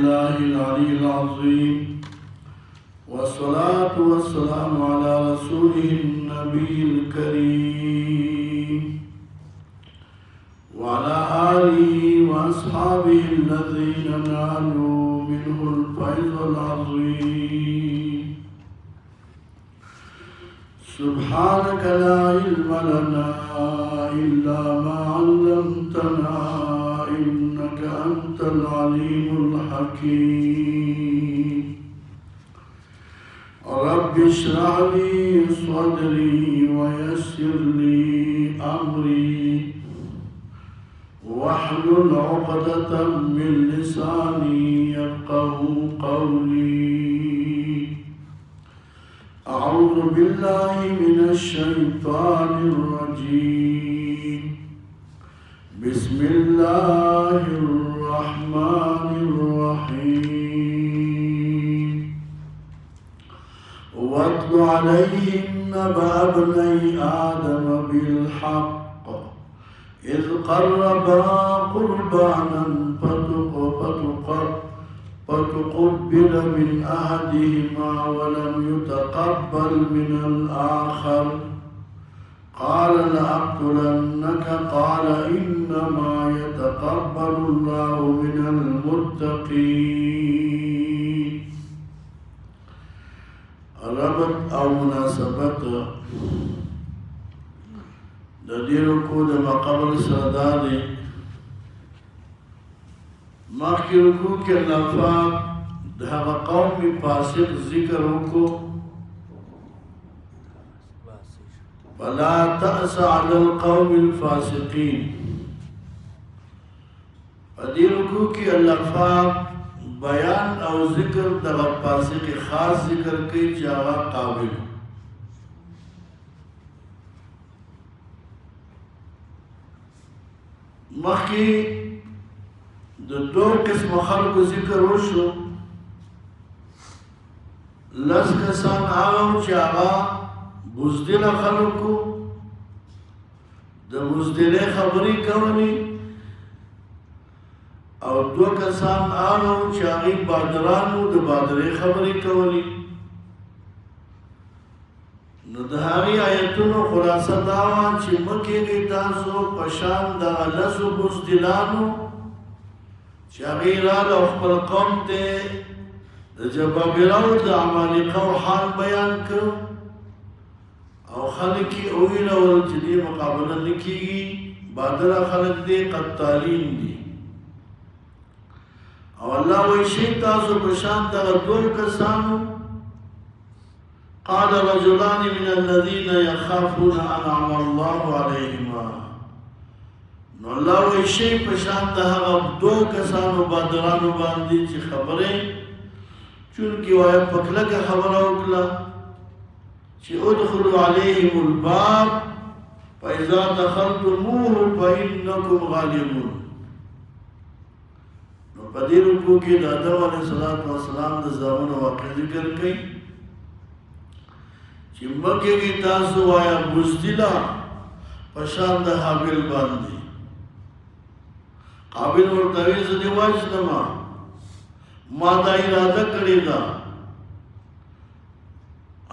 الله العلي العظيم والصلاة والسلام على رسوله النبي الكريم وعلى آله وأصحابه الذين نالوا منه الفيض العظيم. سبحانك لا علم لنا إلا ما علمتنا إنك أنت العليم الحكيم. رب اشرح لي صدري ويسر لي أمري واحلل عقدة من لساني يفقهوا قولي. أعوذ بالله من الشيطان الرجيم. بسم الله الرحمن الرحيم. واتل عليهم نبأ ابني آدم بالحق إذ قربا قربانا فتقبل من أحدهما ولم يتقبل من الآخر قال لأقتلنك قال إنما يتقبل الله من المتقين. ربط أو مناسبت دديركو دما قبل سرداني مخی رکو کے لفاق دہا قومی فاسق ذکر رکو فلا تأس على القوم الفاسقين. فدی رکو کی لفاق بیان او ذکر دہا فاسق خاص ذکر کی جاوہ قابل مخی دو قسم خلق ذکر وشو. لس کسان آغاو چی آغا بزدل خلقو دا بزدل خبری کونی او دو کسان آغاو چی آغی بادرانو دا بادر خبری کونی. نو دا هاگی آیتونو خلاصه داوان چی مکی گی تاسو پشان دا لسو بزدلانو چاگی رال او خپل قوم تے جبابراو دا عمالقه و حال بیان کر او خلقی اویل اول جدی مقابلہ لکی گی بادر خلق دے قتالین دی او اللہ ویشی تاسو بشان دا دول کسانو قال رجلان من الذین یخافون انعم اللہ علیہما. نو اللہ ویشی پشان دہا دو کسانو بادرانو باندی چی خبریں چونکی وایا پکلک خبر اوکلا چی ادخلو علیہم الباب فاذا دخلتموه فإنکم غالبون. نو پدی رکو کی دادو علیہ السلام دا زامن واقع ذکر کئی چی مکے گی تاسو وایا بزدلا پشان دا حابل باندی. قابل ورطوی زدی واجدما ما دا ارادہ کری دا.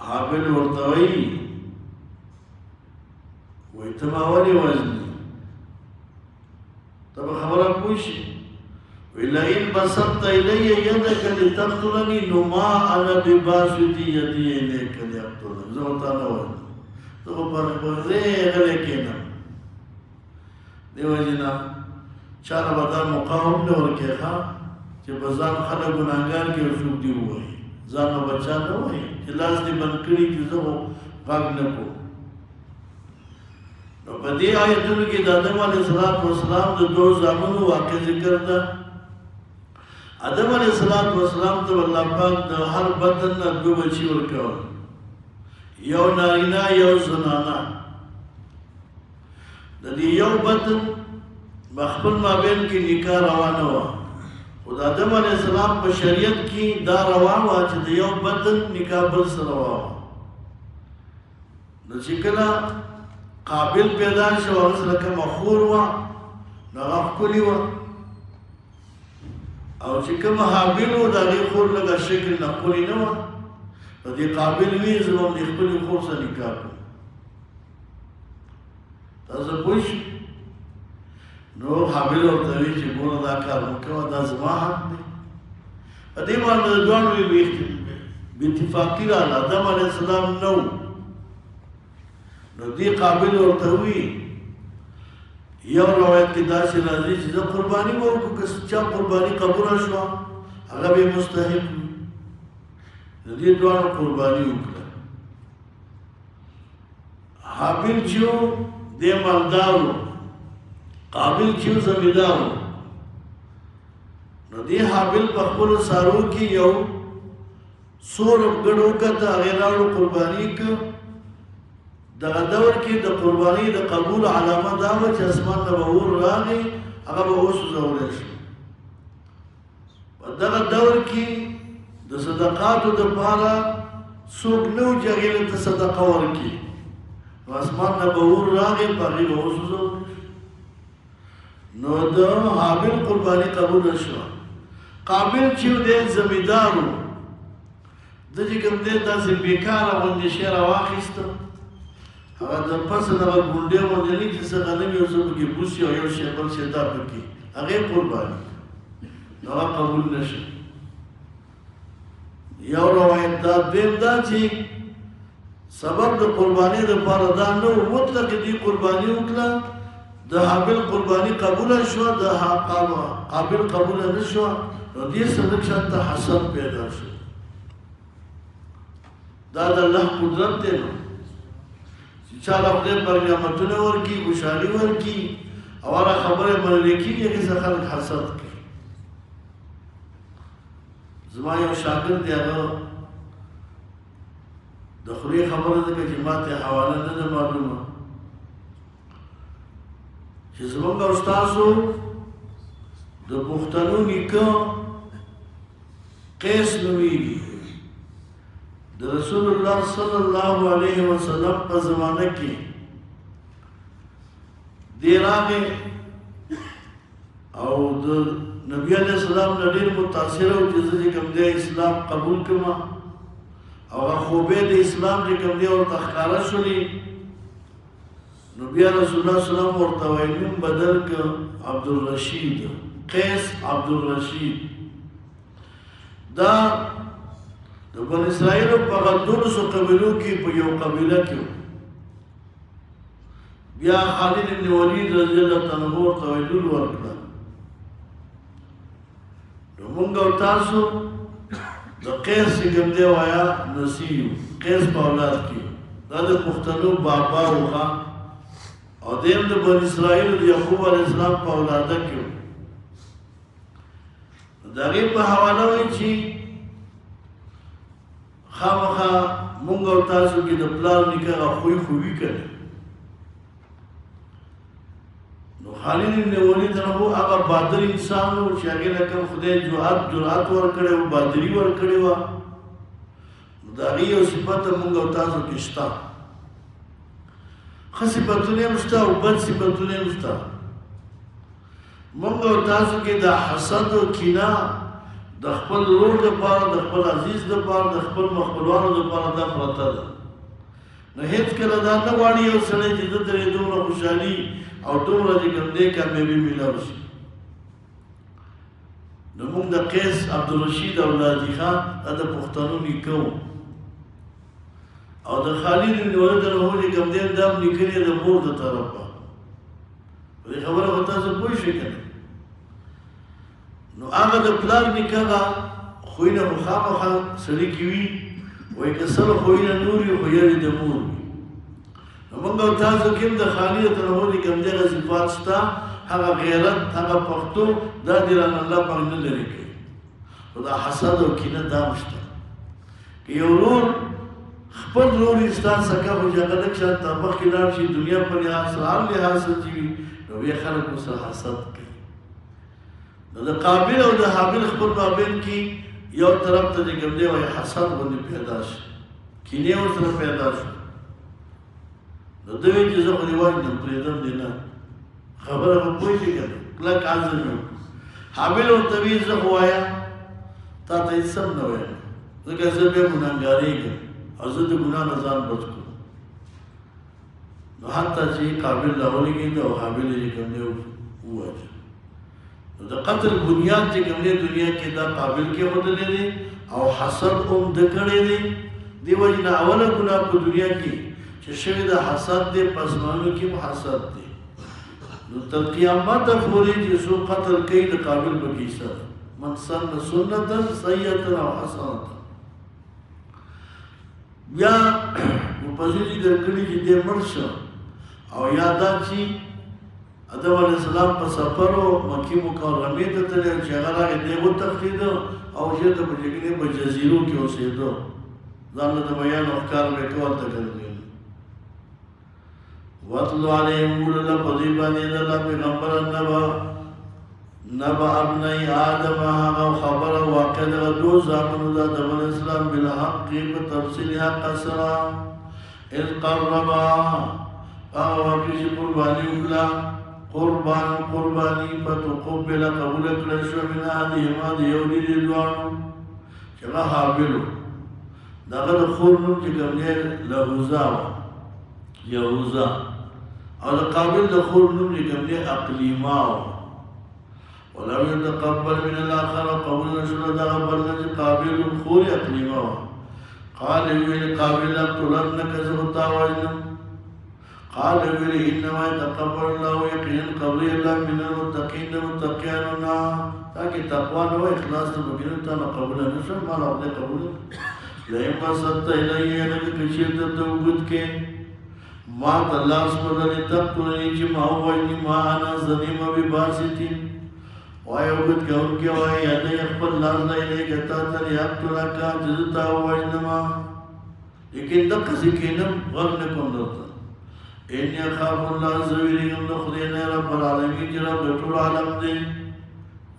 حابل ورطوی ویتماولی واجدی تب خبرہ پوشی وَلَئِنْ بَسَطْتَ إِلَيَّ يَدَكَ لِتَقْتُلَنِي نو ما أَنَا بِبَاسِطِ يَدِي إِلَيْكَ لِأَقْتُلَنِي. زوتا نواجد تو پر بغزے غلے کینا دیو جنا چانا بدا مقاوم نے ورکے خواہ چی بزان خلق گناہگار کی رسول دی ہوئی زان و بچہ نہ ہوئی چی لاز دی بنکڑی کی زبو غاق نکو. بدی آیتون کی آدم علیہ السلام دو زامنو واقع ذکر دا. آدم علیہ السلام تو اللہ پاک دا ہر بدن نا دو بچی ورکاو یو نارینا یو زنانا. دی یو بدن مخبل مابین کی نکاح روانا ہوا. خود آدم علیہ السلام پر شریعت کی دا روان ہوا چی دی یو بدن نکاح بل سر روا ہوا. نو چکلا قابل پیدا شو ورس لکه مخور وا نغف کلی وا او چې کوم حابل و د هغې خور لږه شکل نقلې نه وه په دې قابل وي زه به هم د خپلې خور سره نکاح کړم تاسو پوه شئ نو حابل ورته وایي چې ګوره دا کار مه کوه دا زما حق دی په دې باندې د دواړو باتفاقي راغله آدم علیه السلام نه و نو دې قابل ورته وایي یو روایت کې داسې راځي چې زه قرباني به وکړو که چا قرباني قبوله شوه هغه به مستحق وي د دې دواړو قرباني وکړه حابل چې و دی مالدار و قابل چې و زمیندار و نو دې حابل په خپلو سارو کې یو سور ګډ وکته هغې راوړو قرباني که دغه دور کې د قربانۍ د قبول علامه دا وه چې اسمان نه به اور راغی هغه به وسوځولی شي په دغه دور کې د صدقاتو دپاره څوک نه و چې هغې ته صدقه ورکړي نو اسمان نه به اور راغی په هغې به وسوځولی شي نو د حابل قرباني قبوله شوه قابل چې دی زمیندار و ده چې کوم دی داسې بېکاره غوندې شی راواخیسته هغه د پسه دغه ګونډې غوندې نه چې څه غنم یو څه پکې بوسي او یو شی بل شی دا پکې هغې قرباني نو هغه قبول نه شي یو روایت دا دویم دا چې سبب د قربانۍ دپاره دا نه و مطلق دې قرباني وکړه د حابل قرباني قبوله شوه د قابل قبوله نه شوه نو دې سره لږ شانته حسد پیدا شو دا د الله قدرت دی نو چاله خدای پر نعمتونه ورکړي خوشحالي ورکړي او هغه خبره منلی کېږي هغې څخه خلک حسد کوي زما یو شاګرد دی هغه د خولې خبره ده چې ما ته حواله نه ده معلومه چې زمونږ استازو د پښتنو نیکه قیس نومیږي د رسول الله صلی الله علیه وسلم په زمانه کې دی راغی او د نبی علیه السلام نه ډېر متاثره و چې زه چې کوم دی اسلام قبول کړم او هغه خوبې د اسلام چې کوم دی ورته ښکاره شولې نو بیا رسول الله صلی الله علیه وسلم ورته وایي نوم بدل کړ عبدالرشید قیس عبدالرشید دا د بن اسرائیلو په هغه 1200 قبیلو کې په یو قبیله کې بیا خالد بن ولید رضی الله تعالی عنہ ورته وایي لور ورکړه نو موږ او تاسو د قیس چې کوم دی وایه نسیو قیس په اولاد کې دا د پښتنو بابا وخه او دیم د بن اسرائیلو د یعقوب علیه السلام په اولاده کې د هغې په حواله وایي چې خامخا مونږ او تاسو کې د پلار نیکه هغه خوی خوبي کړی نو خالد بن ولید رحمه هغه بادر انسان و چې هغې له کوم خدای جرأت ورکړی و بادري ورکړې وه نو د هغې یو صفت مونږ او تاسو کې شته ښه صفتونه هم شته او بد صفتونه هم شته مونږ او تاسو کې د حسد او کینه د خپل ورور دپاره د خپل عزیز دپاره د خپل مخبلوانو دپاره دا پرته ده نو هېڅ کله دا نه غواړي یو سړی چې ده ترې دومره خوشحالي او دومره چې کوم دی کامیابي میلاو شي نو موږ د قیس عبدالرشید اولادي خان دا د پښتنو نیکه و او د خالد بن ولید رحمه چې کوم دی دا هم نیکه دی د مور د طرفه په دې خبره به تاسو پوه شئ که نه نو هغه د پلار نیکه هغه خویونه خو خامخا سړي کې وي وایي که سل خویونه نور وي خو یوې د مور وي نو موږ او تاسو کې هم د خالد رحمه چې کوم دی هغه صفات شته هغه غیرت هغه پښتو دا دې رانه الله پاک نه لرې کوي خو دا حسد او کینه دا هم شته که یو ورور خپل ورور یې ستا څخه خو چې هغه لږ شانته مخکې لاړ شي دنیا په لحاظ سره هر لحاظ سره چې وي نو بیا خلک ورسره حسد کوي نو د قابل او د حابل خپل مابین کې یو طرف ته چې کوم دی وایي حسد غوندې پیدا شي کینې ورسره پیدا شو نو ده وایي چې زه خو دې وژنم پرېږدم دې نه خبره به پوه شي که نه کلک عزم یې حابل ورته وی زه خو وایم تا ته هېڅ هم نه وایم ځکه زه بیا ګناهګارېږم او زه د ګناه نه ځان بچ کړم نو حتی چې قابل راولېږېده او حابل یې کوم دی وواژه نو د قتل بنیاد چې کوم دی دنیا کې دا قابل کې ښودلی دی او حسد هم ده کړی دی دې وجې نه اوله ګناه په دنیا کې چې شوې د حسد دی په اسمانو کې هم حسد دی نو تر قیامته پورې چې څوک قتل کوي د قابل به کیسه من سن سنتا سیئة او حسنة بیا مفسر ذکر کړي چې دې مړ شو او یا دا چې آدم علیه السلام په سفر و مکې مکرمې ته تللی چې هغه راغی دی وتښتېده او چېرته په جګړې په جزیرو کې اوسېده ځان له د بیان او ښکار به یې کول ته ګرځېده واتلو علیهم وګوره په دوی باندې د الله پیغمبر نبأ ابني آدم هغه خبره واقع دغه دو زامنو د آدم علیه السلام بالحق په تفصیل حق سره اذ قربا هغه واقع چې قرباني وکړه قرباني فتقبل قبول کړل شو من احدهما د یو دي دواړو چې هغه حابلو دغه د خور نوم چې کوم دی یهوذا او د قابل د خور نوم چې کوم دی اقلیما ولم يتقبل من الاخر قبول نشو دغه بل چې قابل خور اقلیما قال ویل قابل اقتلنك زغتا وجنم قال ویل انما يتقبل الله يقين قبل الله من المتقين متقيننا تاکي تقوا نو اخلاص ته بګینو ته قبول نشو مال او قبول لئن بسطت الي انك كشيت توبت کې ما الله سبحانه تقولي چې ما وایي ما انا ظلم بباسطين وای وګت کوم کې وای یادې خپل لاس نه یې ګټا تر یاد تورا کا جزتا وجنما لیکن د قصې کې نه غږ نه کوم درته ان يخاف الله زویرهم د خدای نه رب العالمین چې رب ټول عالم دی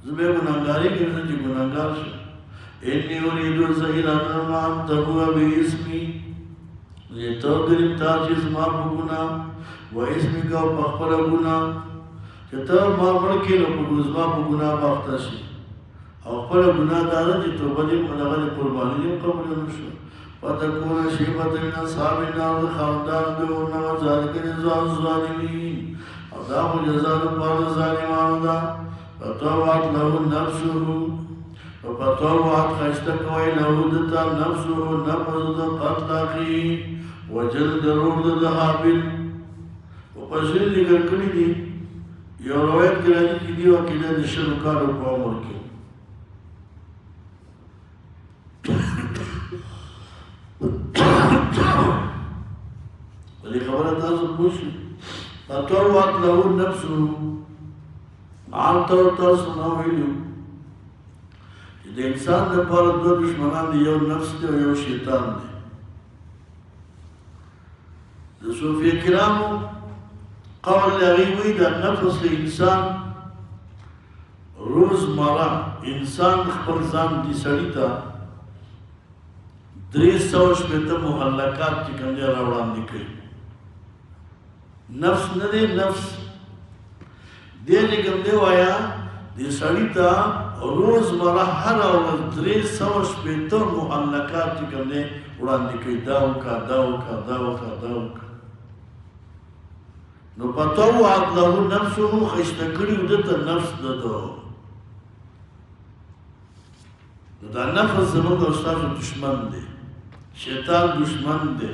زبې ګناګاری کې چې ګناګار شي اني اريد زهيرا ما تبوا باسمي يتوګرم تاجز ما بګنا و اسمك او خپل ګنا چې ته ما مړ کې نو په ګزما په ګناه باخته شي او خپل ګناه دا ده چې توبه دې مدغه قرباني دې قبول نشو فتكون شيبة من أصحاب النار خالدان دون وذلك جزاء الظالمين او دا خو جزاء د پاره ظالمانو ده فطوعت له نفسه فطوعت خشته کوي له دته نفسه نفس د قتل اخي وجل ضرور د حابل او په ځل ذکر کړی دي یو روایت کې راځي چې دی واقعا د شلو کالو په عمر کې ولې خبره تاسو پوښتنه فطوعت له نفسه عام طور تاسو نو ویلو چې د انسان لپاره دوه دشمنان دي یو نفس دی او یو شیطان دی د صوفیه کرامو قول لغوی دا نفس انسان روزمره انسان خپل ځان دي سړی ته 360 محلکات چې کوم دی راوړاندې کوي نفس نه دی نفس دې کوم دی وایا دې سړی ته روزمره هر ورځ 360 محلکات چې کوم دی وړاندې کوي دا وکړه نو پتوعت له نفسه خشته کړي ودته نفس دته نو دا نفس زموږ استاد دشمن دی شیطان دشمن دی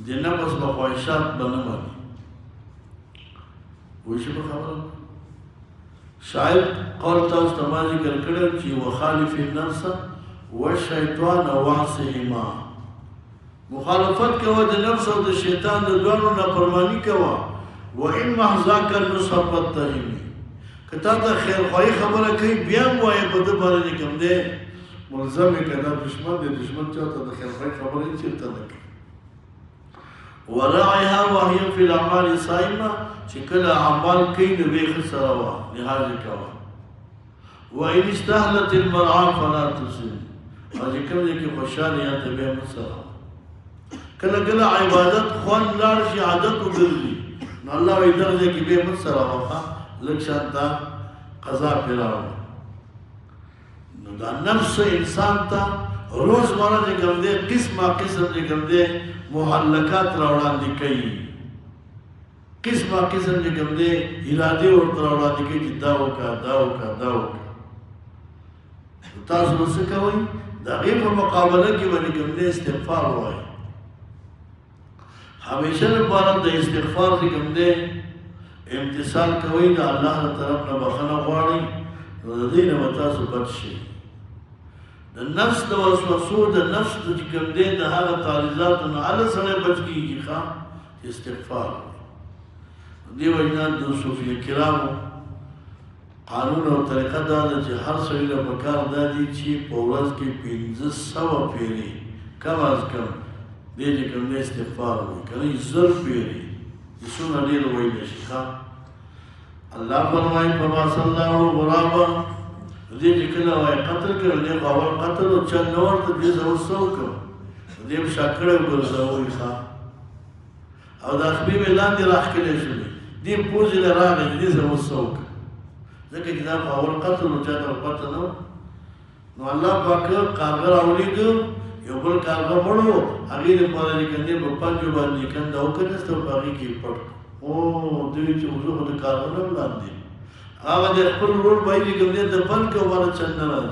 د نفس په خواهشات باندې باندې وایي په خبره شاید قول تاسو ته ما ذکر کړی چې وخالف النفس والشیطان وعصهما مخالفت کوه د نفس او د شیطان د دوانو نافرمانی کوه و ان محزاک النصح فتهمی کته ته خیر خوای خبره کوي بیا وایي په د باندې کوم دی ملزم کړه دشمن دی دشمن چاته د خیر خوای خبره چیرته نه کوي وراعها وهي في الاعمال صائمه چې کله اعمال کوي نو به خسره وا لحاظ کوه وان استهلت المرعى فلا تصل او چې کوم کې خوشاله یا ته به مسره کله کله عبادت خوان لاړ شي عادت وګرځي نو الله وی درځي کې به مسره وخا لکشانتا قضا پیراو نو دا نفس انسان تا روز مرہ جے کم دے قسمہ قسم جے کم دے محلکات راوڑان دی کئی قسمہ قسم جے کم دے ارادے اور راوڑان دی کئی داو کا تاسو نسے کوئی دا غیب مقابلہ کی وجہ کم دے استغفار ہوا ہے ہمیشہ نبارد دا استغفار دی کم دے امتصال کوئی دا اللہ طرف نبخنا غواری دا دین متاسو بچ شئی دا نفس دا وسوسو دا نفس دا کم دے دا حالا تعریضات نا علا سنے بچ کی جی خواہ استغفار دی وجنات دو صوفی کرامو قانون اور طریقہ دادا چی ہر سویل بکار دادی چی پورز کی 1500 پیری کم از کم دے جی کم دے استغفار ہوئی کنی ظرف پیری جسون علیل وی نشیخا اللہ فرمائی فما صلی اللہ غرابا دے جی کلا وائی قتل کر دے قاول قتل و چند نور تا دیز اوسو کر دے بشاکڑے گرزا ہوئی خواہ او دا اخبی میں لاندی راح کلے شدی دے پوزی لراغی دیز اوسو کر ذکر جناب اول قتل و چاہتا قتل نو اللہ پاک کارگر آولی دو یو بل کارگر مڑو اگیر پارا لکندے بپنجو بان لکند او کنست و باقی کی پڑ او دوی چو حضور خود کارگر نم لاندی آغا دے اخبر روڑ بائی لکندے دپن کے وارا چند نراز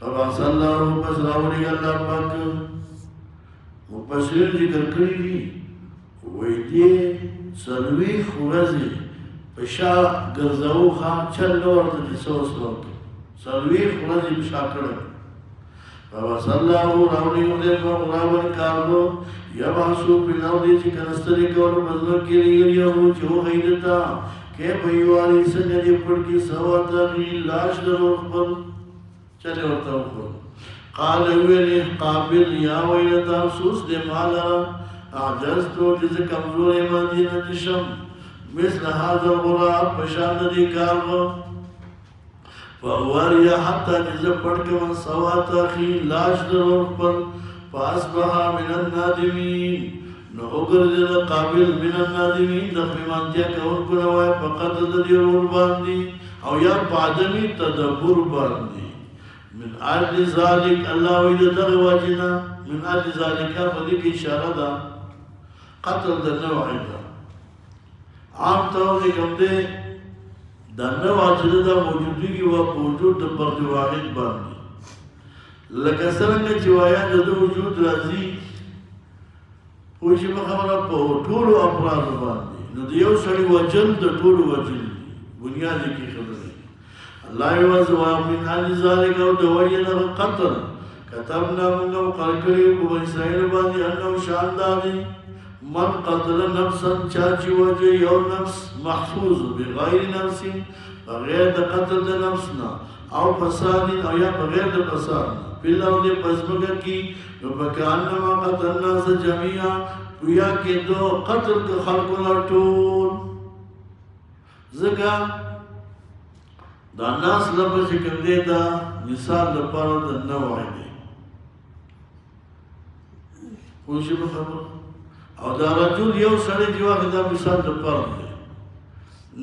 فبا صلی اللہ پس راولی اللہ پاک مپسرین ذکر کری دی ویدی سلوی خورزی پشا گرزاو خواہ چل نور تا جسو سلوک سلوی خورزی پشا کرد بابا صلی اللہ راولی مدے راولی کاردو یا بحثو پلاو دی چی کنستری کولو مزلو کی لیگریا ہو چو غیدتا کہ بیوالی سنجی پڑ کی سواتا غی لاش در اخبر چلے ورطا اخبر قال اویلی قابل یا ویلتا افسوس دے مالا اعجزتو جز کمزور مدینہ تشم مثل هذا الغراب پشاند دی کارغو فاواریا حتی جزا پڑک من سوات اخی لاش درور پر فاسبحا من النادمین نو اگر جزا قابل من النادمین دخمی مانتیا کون کنوائی فقط دی رور باندی او یا پادمی تدبر باندی من آل ذالک اللہ وید دغواجنا من آل ذالکا فدی کی اشارہ دا قتل دا نوعی دا عام طور کم دے دا نوع چلے دا موجودی کی وجود دا پرد واحد باندی لکہ سرنگ چوایا دا وجود رازی پوشی مخبرہ پا طول افراد باندی نو دیو سڑی وجل دا طول وجل بنیادی کی خبری اللہ وزوا من حال ذالک او دوائینا قتل کتبنا منگا قرکری کو اسرائیل باندی انہو شانداری من قتل نفسا چاچی وجه یو نفس محفوظ بغیر نفس بغیر دا قتل دا نفسنا او فساد او یا بغیر دا فساد پھر دے پزمگا کی بکانما قتل الناس جميعا گویا کہ دو قتل کا خلق لٹون زکا دا ناس لفظ کم دے دا مثال لپارا دا نوعی دے خوشی بخبر او دا رجل یو سڑے جوا دا مثال دا پرد دے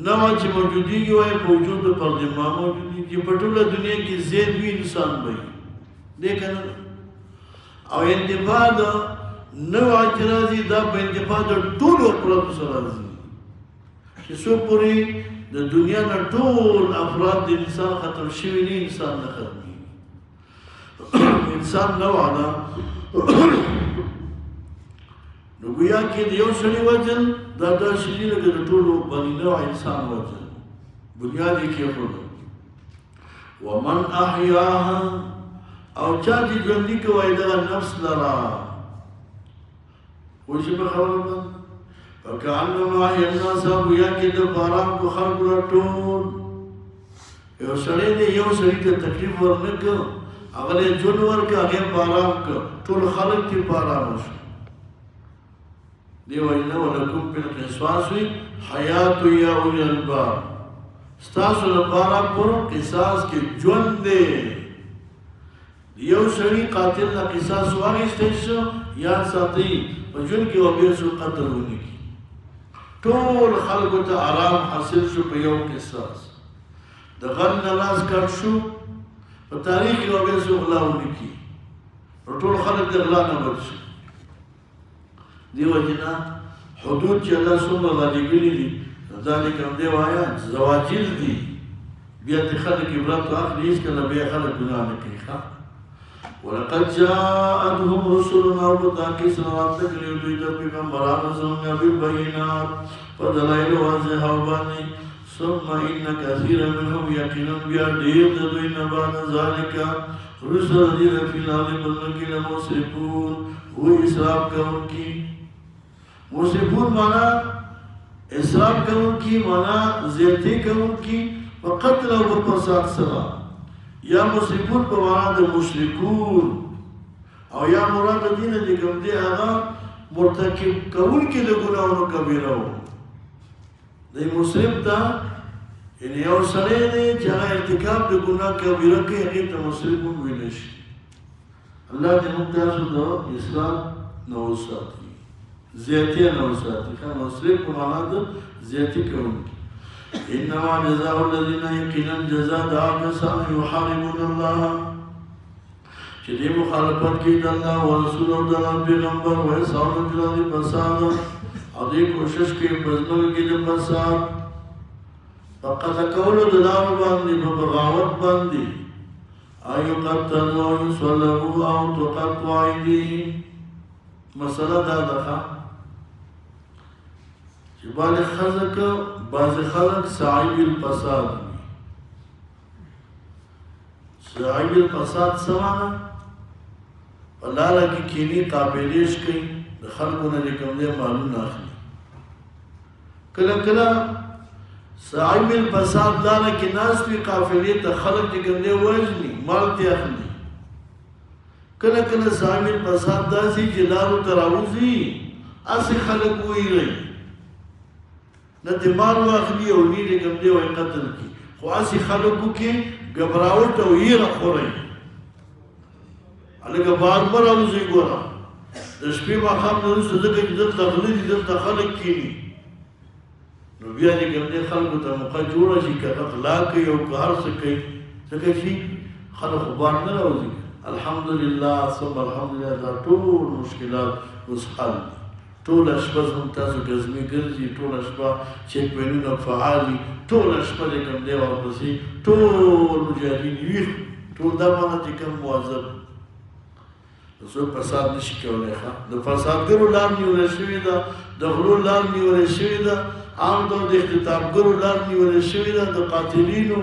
نوع چی موجودی کی وائے موجود دا پرد ما موجودی کی پٹولا دنیا کی زید بھی انسان بھئی دیکھنا او انتفاع دا نوع چرازی دا پا انتفاع دا طول اپراد سرازی کہ سو پوری دا دنیا نا طول افراد دا انسان ختم شوی نہیں انسان نا ختمی انسان نوع دا نو گویا کہ دیو سڑی وجل دا شدی لگا دا طولو بنی نوع انسان وجل بنیادی کی خود ومن احیاها او چاہتی جوندی کوائی دا نفس لرا خوشی بخبر بند فکعنما احیا الناسا گویا کہ دا بارام کو خلق لٹون یو سڑی دے یو سڑی تا تکلیف ورنکا اگلے جنور کا اگے بارام کا طول خلق تی بارام شو دیو اینا ولکم پر قصاص حیات یا اولی الباب ستاسو لپارا پر قصاص کے جون دے دیو سڑی قاتل نا قصاص واری استیشو یاد ساتی و جن کی وبیسو قتل ہونی کی طول خلقو تا آرام حاصل شو پیو قصاص د غل نه لاس کټ شو په تاریخ کې به څوک غلا ونه کړي نو ټول خلک د غلا نه بچ شي دې وجې نه حدود چې الله څومره رالیږلي دي ذلک هم دی وایه زواجر دي بیا د خلک عبرت واخلي هېڅکله بیا خلک ګناه نه کوي ولقد جاءتهم رسلنا وبتاكي سنوات تكليو دويتا پیغمبران زمانگا بالبينات فدلائل واضح وباني ثم إن كثيرا منهم يقينا بیا دیر دوینا بعد ذلك رسل دیر فی الارض بلنکی لمسرفون وہ اسراف کا ان کی مسرفون مانا اسراف کا ان کی مانا زیادتی کا ان کی وقتل و فساد سرا یا مسرفون په معنا د مشرکون او یا مراد دینه چې کوم دی هغه مرتکب کوونکي د ګناهونو کبیره و د مسرف ته یعنې یو سړی دی چې هغه ارتکاب د ګناه کبیره کوي هغې ته مسرف هم ویلی شي الله دې موږ تاسو د اسلام نه وساتي زیاتي نه وساتي ښه مسرف په معنا د زیاتي کوونکي انما جزاء الذين يقينا جزاء کسان يحاربون الله چې دې مخالفت کوي د الله او رسول او د پیغمبر او حساب د فساد او دې کوشش کوي په ځمکه کې د فساد فقط کولو د لار باندې په بغاوت باندې ایو قتلوا او يصلبوا او تقطع ايديهم مسله دا ده چې باندې خلک بعض خلک سعی الفساد سعی الفساد سمانا په لاره کې کینی قابلیش کوي د خلکو نه د کوم ځای مالونه اخلي کله کله سعی الفساد لاره کې ناست وي قافلې ته خلک د کوم ځای وژني مال ترې اخلي کله کله سعی الفساد داسې چې لارو ته راوځي هسې خلک ویروي نه د مال واخلي او نه د کوم ځای وایي قتل کړي خو هسې خلکو کې ګبراوټ او ویره خورئ هلکه بار به راوځي ګوره د شپې ماښام نه وروسته ځکه چې دلته غله دي دلته خلک کښېني نو بیا د کوم ځای خلکو ته موقع جوړه شي که غلا کوي او که هر څه کوي ځکه چې خلک خو بار نه راوځي الحمدلله ثم الحمدلله دا ټول مشکلات اوس حل دي ټوله شپه زموږ تاسو ګزمې ګرځي ټوله شپه چیک پینونه فعال دي ټوله شپه د کوم دی ورپسې ټول مجاهدین ویښ ټول دا معنه چې کوم مواظب څوک فساد نشي کولی ښه د فسادګرو لار نیولی شوې ده د غلو لار نیولی شوې ده عام طور د اختطافګرو لار نیولی شوې ده د قاتلینو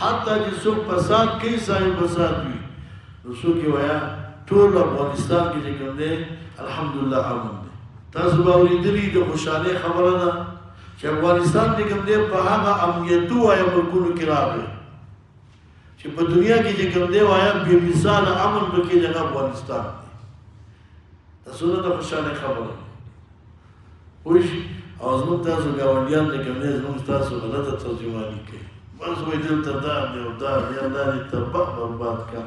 حتی چې څوک فساد کوي صاحب فساد وي نو څوک یې وایه ټول افغانستان کې چې کوم دی الحمدلله امن دی تاسو به اورېدلي د خوشحالۍ خبره ده چې افغانستان چې کوم دی په هغه امنیتو وایه ملکونو کې راغی چې په دنیا کې چې کوم دی وایه بې مثاله امن پکې هغه افغانستان دی دا څومره د خوشحالۍ خبره پوه شي او زموږ تاسو ګاونډیان چې کوم دی زموږ تاسو غلطه ترجماني کوي بس وایي دلته دا دی او دا دی الله دې تباه برباد کړه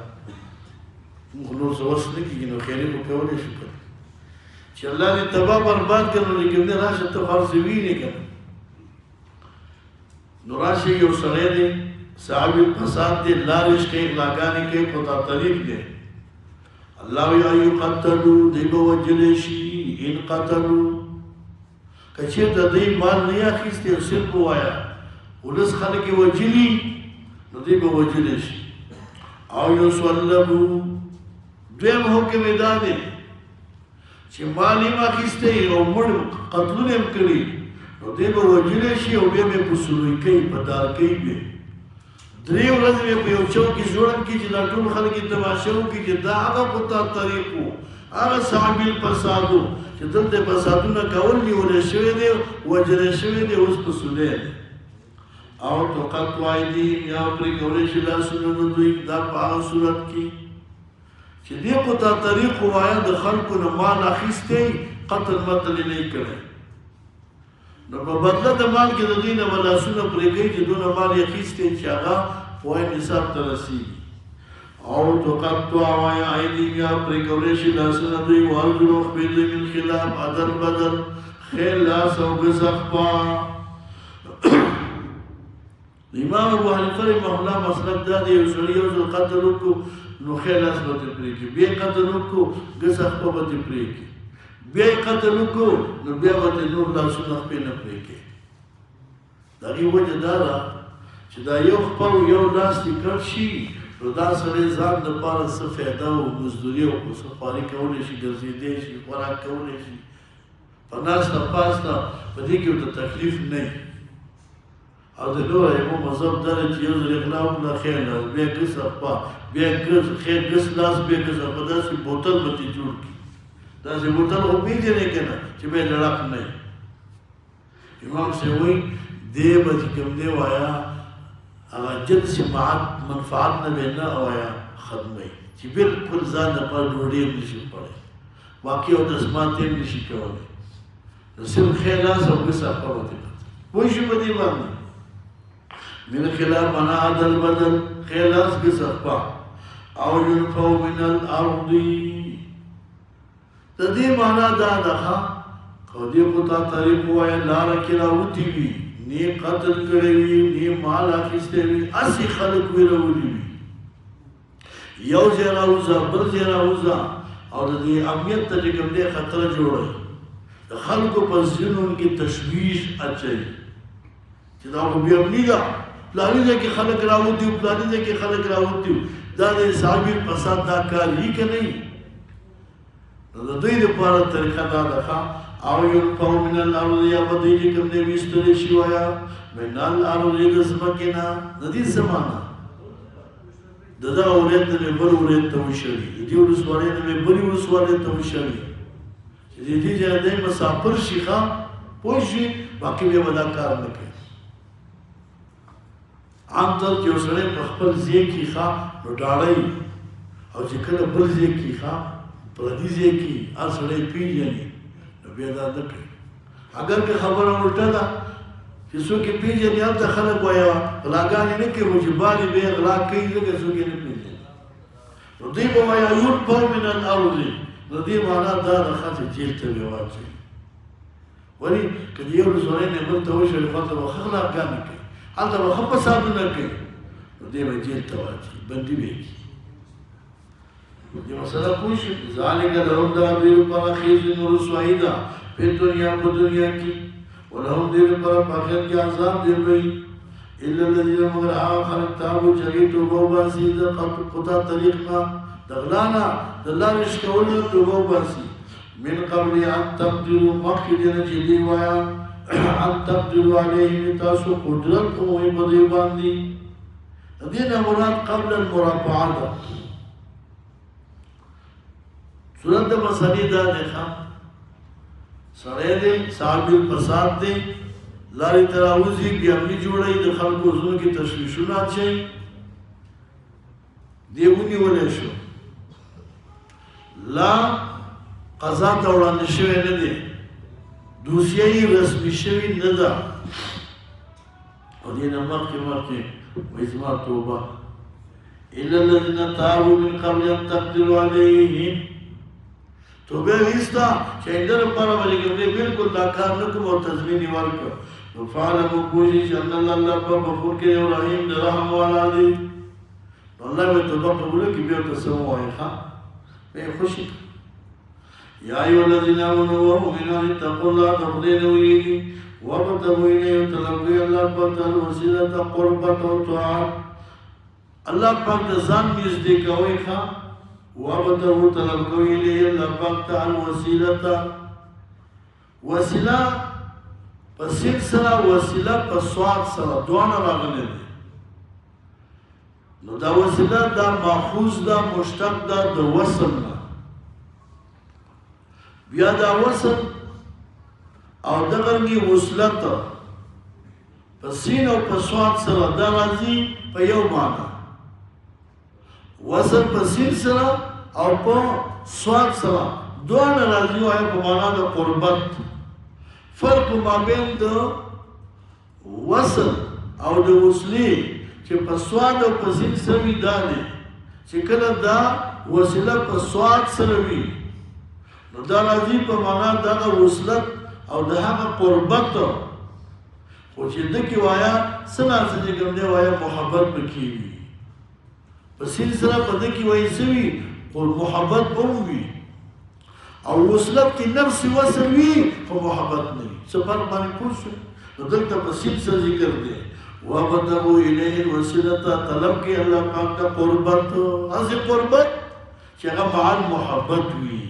موږ نور څه وس نه کېږي نو خیري خو کولی شو که چې الله دې تباه برباد کړه نو کوم دی راشه ته هر څه وینې که نو راشه یو سړی دی صاحب الفساد دی لارش کوي غلاګانې کوي خو دا طریق دی الله وایي ایو قتلو دی به وجلی شي ان قتلو که چېرته دوی مال نه یې اخیستی او صرف ووایه ولس خلک یې وجلي نو دوی به وجلی شي او یصلبو دویم حکم یې دا دی چې مال یې هم اخیستی او مړ قتلونه هم کړي نو دوی به وجلی شي او بیا به یې په سلوکۍ په دارکۍ به درې ورځې به په یو چوک کې ځوړن کړي چې دا ټول خلک یې تماشه وکړي چې دا هغه په تا طریق و هغه صاحب الفساد و چې دلته فسادونه کول نیولی شوی دی وجلی شوی دی اوس په سولی دی او تقطع ایدیهم یا پرې کولی شي لاسونه د دوی دا په هغه صورت کې چې دې په تا طریق ووایه د خلکو نه مال اخیستی قتل متل یې نه کړی نو په بدله د مال کې د دوی نه به لاسونه پرې کوي چې دونه مال یې اخیستی چې هغه پوهه نصاب ته رسېږي او تقطع ایدیهم یا پرې کولی شي لاسونه دوی وارجلو خپې دوی من خلاف عدل بدل خیر لاس او ګز خپا امام ابو حنیفه رحمه الله مسلک دا دی یو سړی یو ځل قتل وکړو نو ښی لاس به ترې پرې کړي، بیا یې قتل وکړو ګسه خپه به ترې پرې کړي، بیا یې قتل وکړو نو بیا به ترې نور لاسونه خپې نه پرې کړي. د هغې وجه دا ده چې دا یو خپه او یو لاس دې کړ شي نو دا سړی ځان دپاره څه فایده او مزدوري او څه خواري کولی شي، ګرځېدی شي، خوراک کولی شي، په ناسته پاسته په دې کې ورته تکلیف نه وي. او د نور یو مذهب دا دی چې یو ځل اغلا وکړه ښی لاس، بیا ګس خپه، بیا ښی ګس لاس، بیا ګس خپه، داسې بوتل به ترې جوړ کړي. داسې بوتل خو پېژنې که نه چې بیا لړک نه وي. امام صاحب وایي دې به چې کوم دی وایه هغه جنس منفعت نه به نه وایه ختموي چې بلکل ځان دپاره ډوډۍ هم نه شي خوړی، واقع او دسمات هم نه شي کولی، نو صرف ښی لاس او ګس خپه به ترې کړه. پوه شو په دې باندې من خلاف منا عدل بدل ښی لاس ګس خپه او ينفو من الارض. د دې معنا دا ده که دې خو تا طریق ووایه لاره کې راوتي وي، نه قتل کړی وي، نه مال اخیستی وي، هسې خلک ویرولي وي، یو ځای راوځه بل ځای راوځه او د دې امنیت ته چې کوم دی خطره جوړوي، د خلکو په ذهنونو کې تشویش اچوي چې دا خو بې امني ده، پلاني ځای کې خلک راوتي وو، پلاني ځای کې خلک راوتي وو، دا د صحابي فساد دا کار وي که نه وي؟ نو د دوی دپاره طریقه دا ده او ينفو من الارض یا به دوی چې کوم دی ویستلی شي وایه من الارض د ځمکې نه. د دې څه معنا؟ د دغه ولایت نه مې بل ولایت ته وشړي، د دې ولسوالۍ نه مې بلې ولسوالۍ ته وشړي، چې د دې ځای دی مسافر شي پوه شي، باقي بیا به دا کار نه کوي. عام طور چې یو سړی په خپل ځای کې نو ډاړی، او چې کله بل ځای کې پردي ځای کې هر سړی پېژني نو بیا دا نه کوي. اگر که خبره الټه ده چې څوک یې پېژني هلته خلک وایه غلاګانې نه کوي، خو چې بالې بیا غلا کوي ځکه څوک یې نه پېژني، نو دوی به وایه ينفو من الارض. د دې معنا دا ده چې جیل ته بیا واچوي. ولې که د یو ولسوالۍ نه بل ته وشړي هلته به ښه غلاګانې کوي، هلته به ښه فسادونه کوي، نو دی به جیل ته واچوي، بندي به یې کړي. دې مسله پوه شو. ذلک لهم دا دوی لپاره خزي و رسوایي ده په دنیا کې، ولهم دې لپاره په آخرت کې عذاب ډېر لوی. الا الذین مگر هغه خلک تابو چې هغوی توبه وباسي د خطا طریق نه، د غلا نه، د لارې شکولو نه توبه وباسي. من قبل ان تقدروا مخکې دې نه چې دوی وایه ان تقدروا علیهم تاسو قدرت کوئ په دوی باندې. د دې نه مراد قبل المرافعه ده. صورت د مسلې دا دی سړی دی صاحب الفساد دی، لارې ته راوځي، بې امني جوړوي، د خلکو زړونو کې تشویشونه اچوي، دی ونیولی شو، لا قضا ته وړاندې شوی نه دی، دوسیه یې رسمي شوې نه ده، او دې نه مخکې وایي زما توبه. الا الذین تابوا من قبل ان تقدروا علیهم. توبه ویستا چې اندر لپاره ولې کوي بالکل دا کار نه کوم او تضمین یې ورکړ، نو فعلموا پوهېږي چې الله په غفور کې یو رحیم د رحم والا دی. نو الله به توبه قبوله کړي، بیا ورته څه ووایي بیا یې خوشي کړي. یا ایها الذین آمنوا والمؤمنون اتقوا الله د خدای نه ویریږي، وابتغوا الیه طلب کوئ الله پاک ته الوسیلة قربت او طاعت. الله پاک د ځان نږدې کوئ وابتغوا طلب کوئ الیه الله پاک ته الوسیلة. وسیله په سین سره، وسیله په صاد سره، دواړه راغلي دي. نو دا وسیله دا ماخوذ ده، مشتق ده د وصل نه. بیا دا وصل او دغرنګي وصلت په سین او په صاد سره دا راځي په یو معنا. وصل په سین سره او په صاد سره دواړه راځي وایي په معنا د قربت. فرق مابین د وصل او د وصلې چې په صاد او په سین سره وي دا دی چې کله دا وسیله په صاد سره وي نو دا راځي په معنا دغه وصلت او د هغه قربت. خو چې دکې وایا څه ناڅه چې کوم دی وایا محبت پکې وي په سین سره په دکې وایي څه وي خو محبت به هم وي او وصلت کې نفس وصل وي خو محبت نه وي څه فرق باندې پوه شو نو دلته په سین سره ذکر دی وابتغوا الیه الوسیلة طلب کې الله پاک ته قربت هغه قربت چې هغه مع محبت وي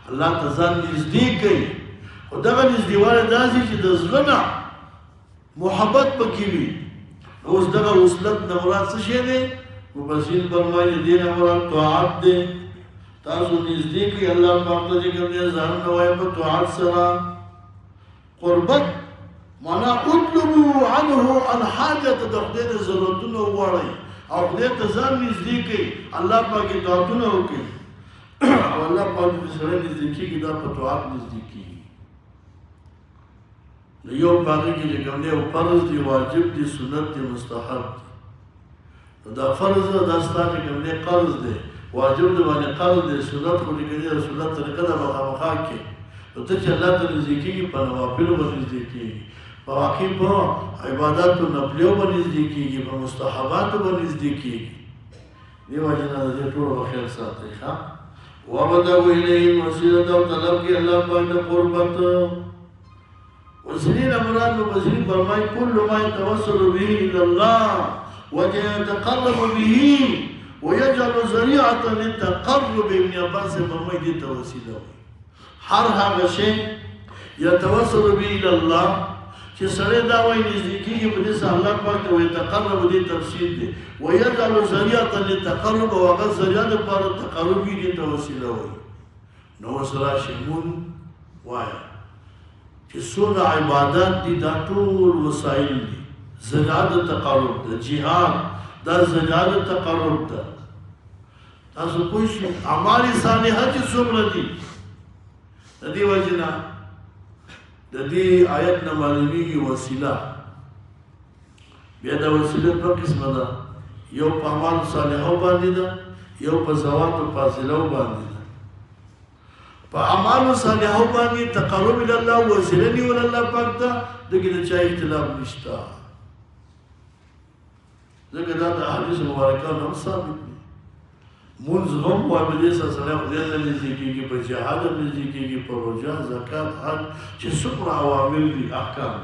الله ته ځان نږدې کوي خو دغه نږدېوالی داسې چې د زړه نه محبت پکې وي اوس دغه وصلت نه مراد څه شی دی مفسرین فرمایي دې نه مراد طاعت دی تاسو نږدې کوي الله پاک ته چې کوم دی ځان نه وایي په طاعت سره قربت معنا اطلبوا عنه الحاجة د خدای د ضرورتونو وغواړئ او خدای ته ځان نږدې کوي الله پاک اطاعتونه وکړي او الله پاک چې سره نږدې کېږي دا په طاعت نږدې کېږي نو یو په هغې کې چې کوم دی یو فرض دی واجب دی سنت دی مستحب دی دا فرض دا ستا چې کوم دی قرض دی واجب دی باندې قرض دی سنت خو چې کوم دی د سنت طریقه ده به خامخا کې نو ته چې الله ته نږدې کېږي په نوافلو به نږدې کېږي په واقع په عباداتو نفلیو به نږدې کېږي په مستحباتو به نږدې کېږي دې وجې نه د دې ټولو به خیال ساتئ ښه وابتغوا الیه الوسیلة او طلب کې الله پاک ته قربت وسیلې نه مراد مفسرین فرمایي کل ما يتوسل به الى الله ويتقرب به ويجعل ذريعة للتقرب ابن عباس فرمایي دې ته وسیله وایي هر هغه شی يتوسل به الى الله چې سړی دا وایي نږدې کېږي په دې سره الله پاک ته ویتقرب دې تفسیر دی ویجعل ذریعة للتقرب او هغه ذریعه دپاره تقرب وي دې ته وسیله وایي نو اوس راشي مونځ وایه چې څونه عبادات دي دا ټول وسایل دي ذریعه د تقرب ده جهاد دا ذریعه د تقرب ده تاسو پوه شئ اعمال صالحه چې څومره دي د دې وجې نه د دې آیت نه معلومیږي وسیله بیا دا وسیله دوه قسمه ده یو په اعمالو صالحو باندې ده یو په زواتو فاضلو باندې ده په اعمالو صالحو باندې تقرب الی الله وسیله نیول الله پاک ته دغه د چا اختلاف نشته ځکه دا د احادیث مبارکه هم ثابت دي منځ هم وایي په دې سره سره خدای ته نږدې کېږي په جهاد هم نږدې کېږي په روژه زکات حج چې څومره عوامل دي احکام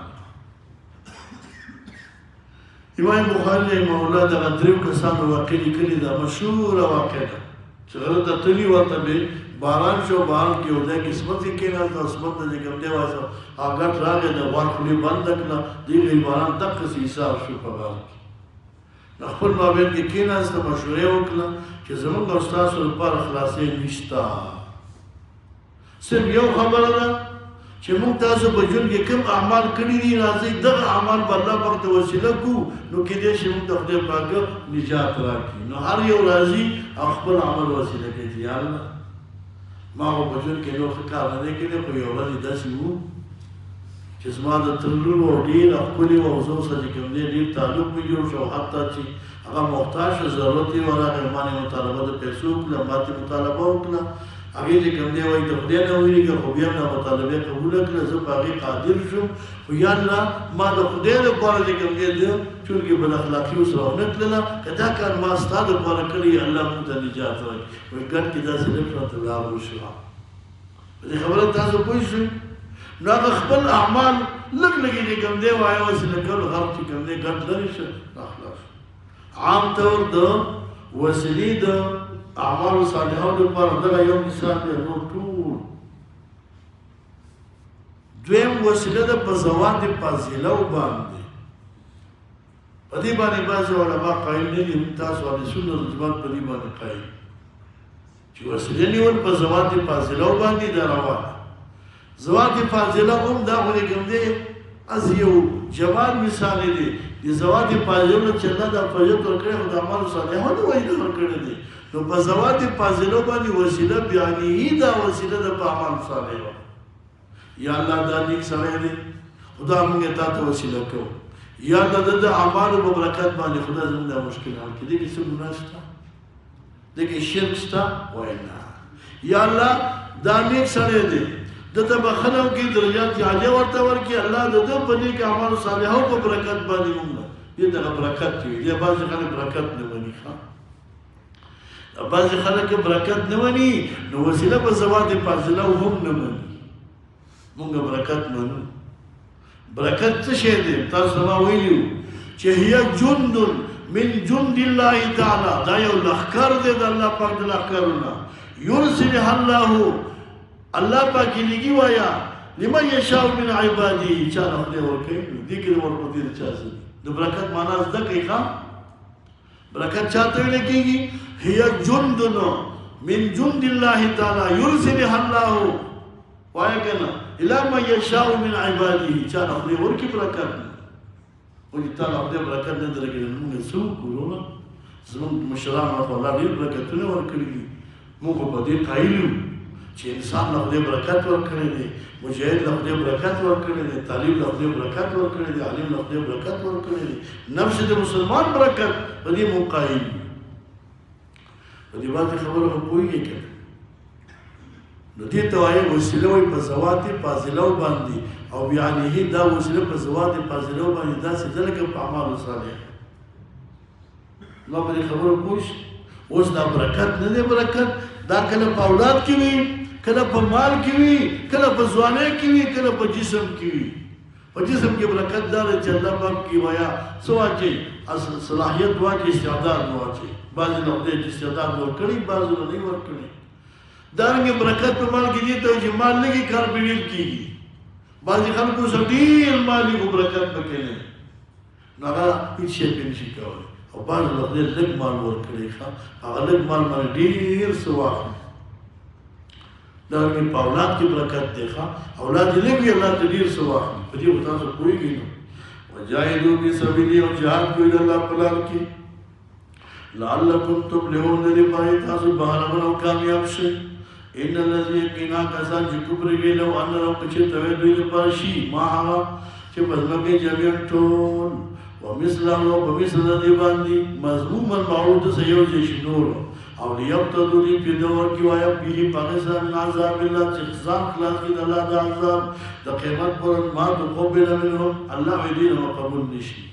امام بخاري رحمه الله دغه درېو کسانو واقع لیکلې ده مشهوره واقع ده چې غره ته تلي ورته به باران شو باران کې یو ځای قسمت یې کېناست قسمت ته چې کوم دی وایي هغه ګټ راغی د غوا خولې بنده کړه دغې باران دقسې حساب شو په غار کې د خپل مابین کې کېناسته مشورې وکړه چې زموږ او ستاسو لپاره خلاصې نشته صرف یو خبره ده چې موږ تاسو په ژوند کې کوم اعمال کړي دي راځئ دغه اعمال به الله پاک ته وسیله کړو نو کېدای شي موږ ته خدای پاک نجات راکړي نو هر یو راځي او خپل عمل وسیله کوي چې یا الله ما خو په ژوند کې نور ښه کار نه دی کړی خو یو ورځ داسې وو چې زما د ترلونو ډېره ښکلې وه او زه سره چې کوم دی ډېر تعلق مې جوړ شو حتی چې هغه محتاج شو ضرورت یې ورغی ما نه مطالبه د پیسو وکړه ما ترې مطالبه وکړه هغې چې کوم دی وایي د خدای نه وویرېږه خو بیا مې مطالبه قبوله کړه زه په هغې قادر شوم خو یا الله ما د خدای لپاره چې کوم دی د چونکې بد اخلاقي ورسره ونه کړله که دا کار ما ستا دپاره کړی الله موږ ته نجات راکړي وایي ګډ کې داسې لږ راته لار وشوه په دې خبره تاسو پوه شئ نو هغه خپل اعمال لږ لږې چې کوم دی وایه وسیله کول غر چې کوم دی ګډ لرې شه خلاص عام طور د وسیلې د اعمالو صالحو لپاره دغه یو مثال دی نور ټول دویم وسیله ده په زوات فاضلو باندې په دې باندې بعضې علما قایل نه دي تاسو اهل سنت والجماعت په دې باندې قایل چې وسیله نیول په زوات فاضلو باندې ده روانه زوات فاضله هم دا خو کوم دی از یو جمال مثال دی د زوات فاضله چې الله د فضیلت ورکړی خو د اعمالو صالحو نه وایي ورکړی دی نو په زوات فاضله باندې وسیله بیانې دا وسیله ده په اعمالو صالحو یا الله دا نیک سړی دی خدا موږ تا ته وسیله کوو یا د اعمالو په برکت باندې خدا زموږ دا مشکل حل کړي دې کې څه ګناه شته دې کې شرک شته وایي نه یا الله دا نیک سړی دی دته بخنو کې درجات عالیه ورته ورکړي الله د دې په نیک اعمال صالحو په برکت باندې موږ دې دغه برکت وي دې بعض خلک برکت نه ونی ښه بعض خلک برکت نه ونی نو وسیله په زواد فاضله هم نه ونی موږ برکت منو برکت څه شی دی تاسو ما ویلو چې هي جند من جند الله تعالی دا یو لخر دی د الله پاک د لخرونه يرسلها الله الله پاک لګي وایا لمن يشاء من عباده چا خپل ورکه دي کې ورپدې چا د برکت معنا زده کوي ښا برکت چاته لګيږي هي جندنا من جند الله تعالی يرسلها الله وایا کنه الى من يشاء من عباده چا خپل ورکه برکت او دې تعالی خپل برکت نه درګي موږ څو کولو زموږ مشران او الله دې برکتونه ورکړي موږ په دې قایلو چې انسان له خدای برکت ورکړي دي مجاهد له خدای برکت ورکړي دي طالب له خدای برکت ورکړي دي عالم له خدای برکت ورکړي دي نفس د مسلمان برکت په دې مقایل په دې باندې خبره خو کوي کې نو دې ته وایي وسیله وي په زوات فاضله باندې او بیانه دا وسیله په زوات فاضله باندې دا څه ځلګه په اعمال صالح نو په دې خبره کوش اوس دا برکت نه دی برکت دا کله په اولاد کې وي کله په مال کې وي کله په ځوانۍ کې وي کله په جسم کې وي په جسم کې برکت دار چې الله پاک کی ویا سواچي اصل صلاحيت واچي استعداد واچي بعض لوګ دې استعداد ورکړي بعض نه ورکړي دانګه برکت په مال کې دي ته چې مال لګي کار پیډل کیږي بعض خلکو سټیل مالی کو برکت پکې نه هغه هیڅ شي نشي کولای او بعض لوګ دې لګ مال ورکړي هغه لګ مال باندې ډیر سواخ دا په اولاد کې برکت دی ښا اولاد دې لګي الله دې ډیر سواخ په دې تاسو کویږي نو وجاهدوا فی سبیل الله کوي الله په لار کې لعلکم تفلحون دې پای تاسو بهر او کامیاب شئ ان الذي كنا كسان چې کوپر ویلو ان رو چې توې دوی په شي ما هغه چې په لکه جميع ټول ومثله وبمثل دې باندې مضموما معود سيوج شنور او ليبتدوا لي في دور کې وایا به پاکستان عذاب الله چې ځان خلاص کړي الله د عذاب د قیامت پر ما تقبل منهم الله دې نو قبول نشي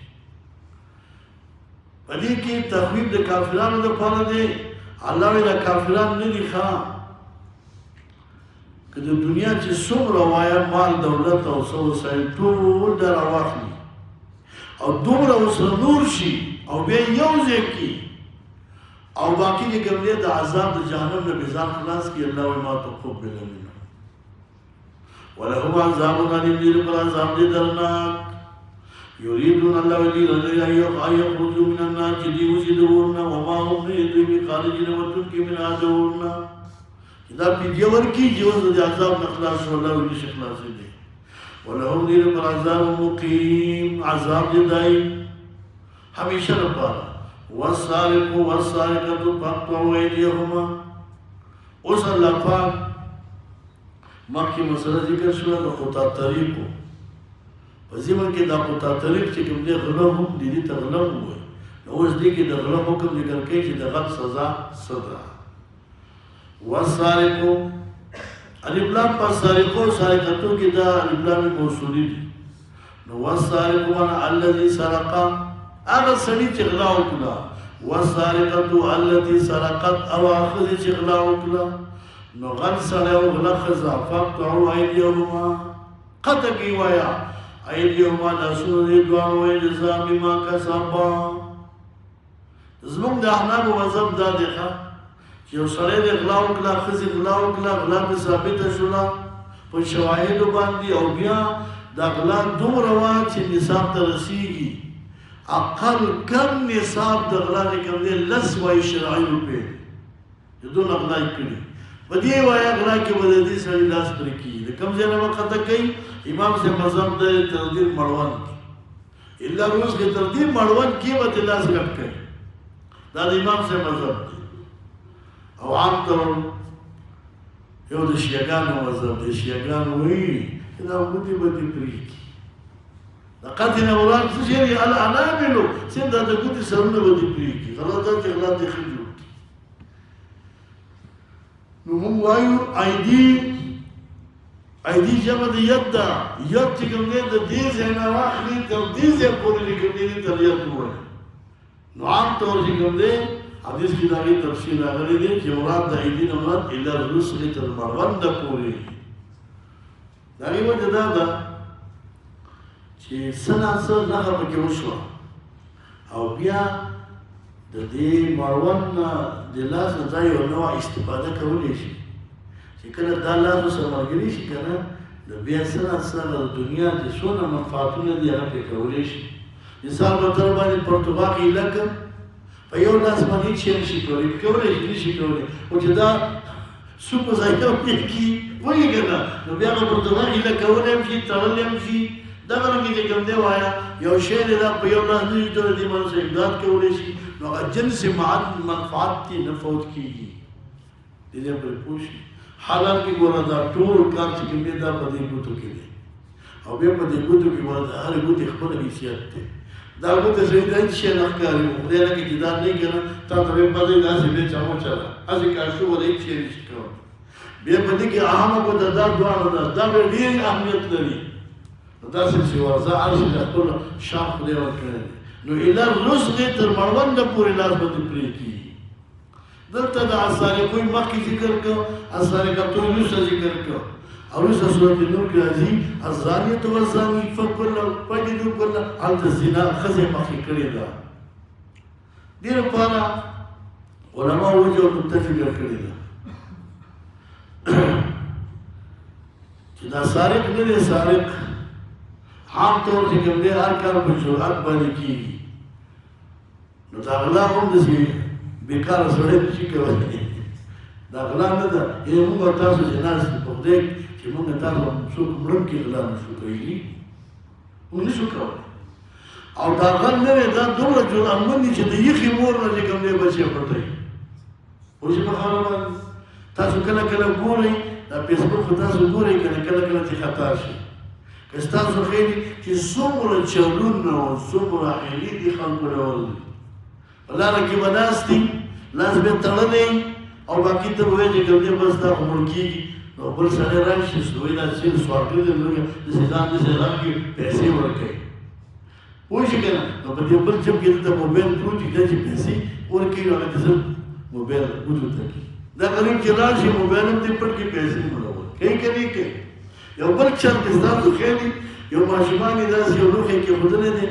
پدې کې تخویب د کافرانو لپاره دی الله وی د کافرانو نه دي ښا که د دنیا چې څومره وایا مال دولت او څو سای ټول در واخلي او دومره وسره نور شي او بیا یو ځکه او باقی دې ګملې د عذاب د جهنم نه بيزار خلاص کی الله وی ما تقبل منه ولهم عذاب عليم دې پر عذاب دې درناک يريدون الله ولي رضي يخرجوا من النار جدي وجدورنا وما هم يدري بخارجين وتركي من عدورنا إذا في جور کی جوز د عذاب نخلاص والله ولي شخلاص دي ولهم دير پر عذاب مقيم عذاب دائم همیشه لپاره والسارق والسارقة فاقطعوا أيديهما اوس الله پاک مخکې مسله ذکر شوه د قطاع طریقو په زمن کې دا قطاع طریق چې کوم دی غلا هم دي ته غلا وایي نو اوس دې کې د غلا حکم ذکر کوي چې د غلا سزا صدا والسارق الف لام پر سارقو سارقتو کې دا الف لام موصولی دي نو والسارق وانا الذي سرق هغه سړي چې غلا وکړه والسارقه التي سرقت او اخذ چې غلا وکړه نو غل سره او غلا خزا فقطعوا ايديهما قطع کی وایا ايديهما لاسونه دې دوه وې جزاء بما کسبا زموږ د احناب مذهب دا دی چې یو سړی د غلا وکړه خزي غلا وکړه غلا به ثابت شولا په شواهد باندې او بیا دا غلا دومره وا چې نصاب ته رسیږي اقل کم نصاب د غلا کوم دی لس وای شرعي روپے دون غلا کړي په دې وای غلا کې بده دي سړي لاس پر کی د کم ځای نه وخت کوي امام سے مذهب د تقدیر مړوان الا روز کې تقدیر مړوان کې به لاس کټ کوي دا د امام سے مذهب دی او عام ته یو د شیعاګانو مذهب دی شیعاګان وایي دا ودی بدی پری لقد نوران سجري الانامل سند د ګوت سرونه ودی پریږي غلطه چې غلط دي خجو نو موږ وایو ايدي ایدی جمع د ید ده ید چې کوم دی د دې ځای نه واخلي تر دې ځای پورې لیکل دي تر ید ووایي نو عام طور چې کوم دی حدیث کې د هغې تفصیل راغلی دی چې مراد د ایدي نه مراد الی الرسل تر مړونده پورې د هغې وجه دا ده چې څه ناڅه نښه پکې وشوه او بیا د دې مړوند نه د لاس نه دا یو نوع استفاده کولی شي چې کله دا لاس ورسره ملګري شي که نه د بیا څه ناڅه د دنیا چې څونه منفعتونه دي هغه پرې کولی شي مثال په طور باندې پرتګال هیله کړ په یو لاس باندې هېڅ شی نشي کولی کولی شي نشي کولی خو چې دا سو په ځای کې کېږي وایي که نه نو بیا به پرتګال هیله کولی هم شي تړلی هم شي دغه رنګې چې کوم دی وایه یو شی دی دا په یو لاس نه شي کولی دې باندې امداد کولی شي نو هغه جنس منفعت دي نه فوت کېږي د دې پرې پوه شي حالانکې ګوره دا ټول کار چې کوم دی دا په دې ګوتو کې دی او بیا په دې ګوتو کې ګوره د هرې ګوتې خپل حیثیت دی دا ګوته سړي ته هېڅ شی نه ښکاري خدای نه کړي چې دا نه که نه تا ته به پته وي داسې بیا چموچله هسې کاشو به د هېڅ شی نشي کولی بیا په دې کې اهمه ګوته دا دواړه ده دا به ډېر اهمیت لري نو داسې چې ورځه هر شي د خپل شان خدای ورکړی دی نو الی الرسل تر مړونده پورې لاس باندې پرې کېږي دلته د السارقوی مخکې ذکر کړو السارقة وروسته ذکر کړو او وروسته سورة نور کې راځي الزانیة والزاني فجلدوا كل هلته زنا ښځې مخکې کړې ده دې لپاره علماو وجه او نکته ذکر کړې ده چې دا سارق نه دی سارق عام طور چې کوم دی هر کار په جرأت باندې کېږي نو دا غلا هم داسې بیکاره سړی نشي کولی دا غلا نه ده یعنې موږ او تاسو چې ناست په خدای چې موږ تاسو څوک مړونکي غلا نشو کولی موږ نشو کولی او دا غل نه دی دا دومره جرأتمند دي چې د یخې مور نه چې کوم دی بچی پټوي پوه شئ په خبره باندې تاسو کله کله ګورئ دا فیسبوک خو تاسو ګورئ که نه کله کله چې خطا شي که ستاسو ښیي چې څومره چلونه او څومره حیلې دي خلکو ډول دي په لاره کې به ناست دي لاس به تړلی او باقي ته به وایي چې کوم دی بس دا خو مړ کېږي نو بل سړی راشي وایي دا چې سوال کړی دی داسې ځان داسې رنګې پیسې ورکوي پوه شئ که نه نو په دې بل جب کې دلته موبایل پروت وي دا چې پیسې ورکوي نو هغه ته زه موبایل ګوتو ته کړي دا غریب چې راشي موبایل هم دې پټ کړي پیسې مړول کوي که نه کوي یو بل چل کې ستاسو ښیي یو ماشومان یې داسې یو لوښی کېښودلی دی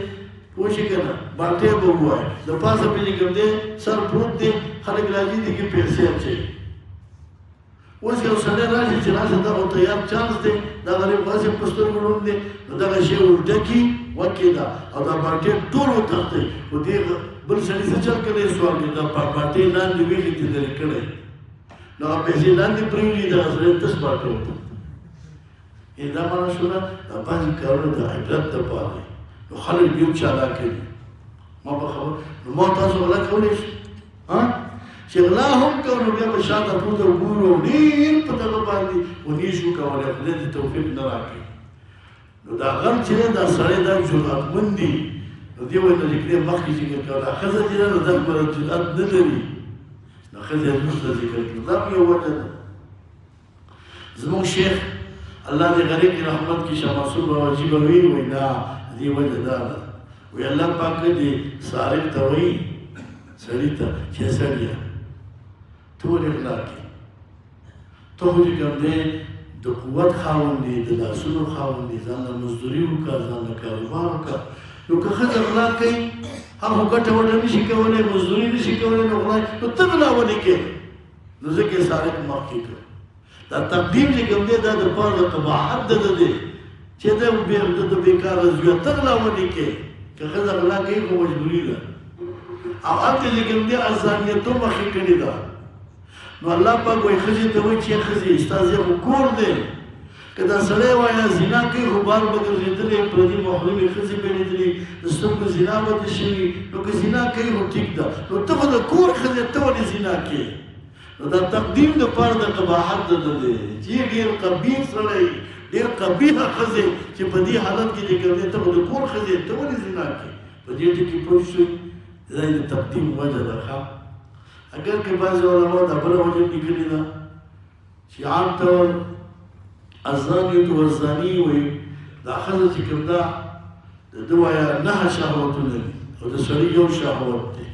پوه شئ که نه باټۍ به ووایي د پاسه پې چې کوم دی سر پروت دی خلک راځي دې کې پیسې اچوي اوس یو سړی راشي چې راشه دا خو تیار چانس دی دا غریب هسې په سترګو ړوند دی نو دغه شی ورډکي وکې ده او دا باټۍ ټول وتښتوي خو دې بل سړي څه چل کړی سوال کوي دا باټۍ لاندې ویلې دې لرې کړی نو هغه پیسې لاندې پرېولي دغه سړی تس باټۍ وتښتوي دا معنا شوه دا بعضې کارونه د عبرت دپاره دي نو خلک ډېر چالاکه دي ما په خبر نو ما تاسو غلا کولی شي چې غلا هم کوو نو بیا به شاته پورته وګورو او ډېر په دغه باندې ونې شو کولی خدای دې توفیق نه راکړي نو دا غم چې دی دا سړی دا جرأتمند دي نو دې وایي نو ذکر مخکې ذکر کوه دا ښځه چې ده نو دا ګوره جرأت نه لري نو ښځه یې وروسته ذکر کړو دا هم یو وجه ده زموږ شیخ الله دې غریب کی رحمت کی شاه منصور باباجي به وي وایي نه دې وجه دا ده وایي الله پاک دې سارق ته وایي سړي ته چې سړیه ته ولې غلا کوې ته خو چې کوم دی د قوت خاوند دی د لاسونو خاوند دی ځان له مزدوري وکړه ځان له کاروبار وکړه نو که ښځه غلا کوي هغه ګټه وټه نشي کولی مزدوري نشي کولی نو غلا نو ته غلا ولې کوې نو ځکه یې سارق مخکې کړ دا تقدیم چې کوم دی دا د پاره د قباحت د ده دی چې د بېکاره زویه ته غلا ولې کوې که ښځه غلا کوي خو مجبوري ده او هلته چې کوم دی ازانیتو مخکې کړې ده نو الله پاک وایي ښځې ته وایي چې ښځې ستا ځای خو کور دی که دا سړی وایه زنا کوي خو بار به ګرځېدلی پردي محرمې ښځې به لیدلي د سترګو زنا به دې شوي نو که زنا کوي خو ټیک ده نو ته خو د کور ښځې ته ولې زنا کوې نو دا تقدیم دپاره د قباحت د ده دی چې ډېر قبیح سړی ډېر قبیحه ښځې چې په دې حالت کې چې کوم دی ته خو د کور ښځې ته ولې زنا کوې په دې ټکي پوه شوي دا د تقدیم وجه ده ښه اگر که بعضې علماء دا بله وجه لیکلې ده چې عام طور الزانیة والزاني وي دا ښځه چې کوم ده د ده وایه 9 شهوتونه دي او د سړي یو شهوت دی.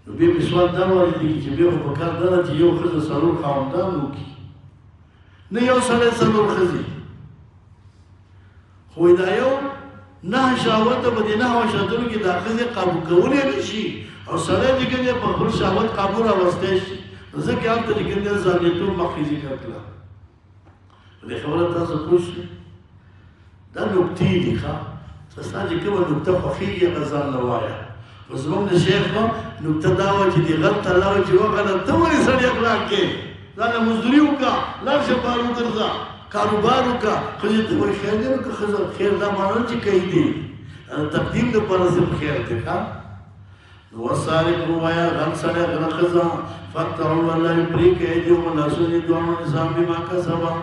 نو بیا مې سوال دا واردېږي چې بیا خو په کار دا ده چې یو ښځه 4 خاوندان وکړي، نه یو سړی 4 ښځې، خو دا یو 9 شهوته په دې 9 شهوتونو کې دا ښځې قابو کولی نه شي او سړی چې کوم دی په خپل شهوت قابو راوستی شي. نو ځکه هلته چې کوم دی زانیتوب مخکې ذکر کړه. په دې خبره تاسو پوه شئ، دا نکتې دي ښه، ستا چې کومه نکته خوښېږي هغه ځان له وایه. خو زموږ د شیخ نو نکته دا وه چې دې غلط الله وایي چې وغله ته ولې سړی اخلاق کې ځانله مزدوري وکړه، لاړ شه بار وګرځه، کاروبار وکړه. ښځې ته وایي خیر دی نو که ښځه خیر دا معنا چې کوي دی تقدیم دپاره صرف خیر دی ښه. نو والسارق ووایه غل سړی غله ښځه فقطعوا والله پرېږدئ ایدیهم لاسونه یې دواړو نظام بما کسبه،